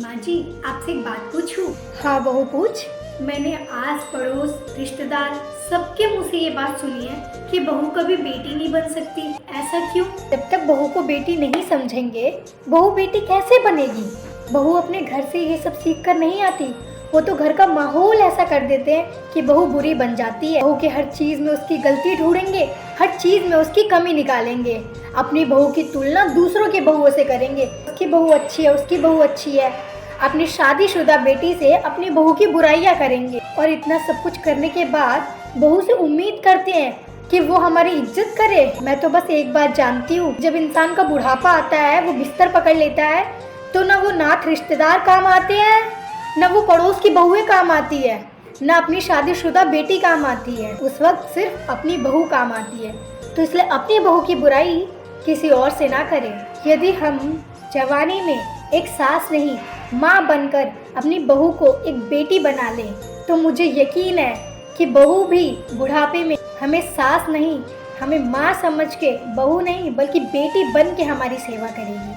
माँ जी, आपसे एक बात पूछूं? हाँ बहू पूछ। मैंने आस पड़ोस रिश्तेदार सबके मुंह से ये बात सुनी है कि बहू कभी बेटी नहीं बन सकती। ऐसा क्यों? जब तक बहू को बेटी नहीं समझेंगे, बहू बेटी कैसे बनेगी? बहू अपने घर से ये सब सीख कर नहीं आती। वो तो घर का माहौल ऐसा कर देते हैं कि बहू बुरी बन जाती है। बहू के हर चीज में उसकी गलती ढूंढेंगे, हर चीज में उसकी कमी निकालेंगे। अपनी बहू की तुलना दूसरों की बहुओं से करेंगे। उसकी बहू अच्छी है, उसकी बहू अच्छी है। अपनी शादीशुदा बेटी से अपनी बहू की बुराइयां करेंगे। और इतना सब कुछ करने के बाद बहू से उम्मीद करते हैं कि वो हमारी इज्जत करे। मैं तो बस एक बात जानती हूँ, जब इंसान का बुढ़ापा आता है, वो बिस्तर पकड़ लेता है, तो ना वो नाथ रिश्तेदार काम आते हैं, ना वो पड़ोस की बहुएं काम आती है, ना अपनी शादीशुदा बेटी काम आती है। उस वक्त सिर्फ अपनी बहू काम आती है। तो इसलिए अपनी बहू की बुराई किसी और से ना करें। यदि हम जवानी में एक सास नहीं, माँ बनकर अपनी बहू को एक बेटी बना लें, तो मुझे यकीन है कि बहू भी बुढ़ापे में हमें सास नहीं, हमें माँ समझ के, बहू नहीं बल्कि बेटी बन के हमारी सेवा करेगी।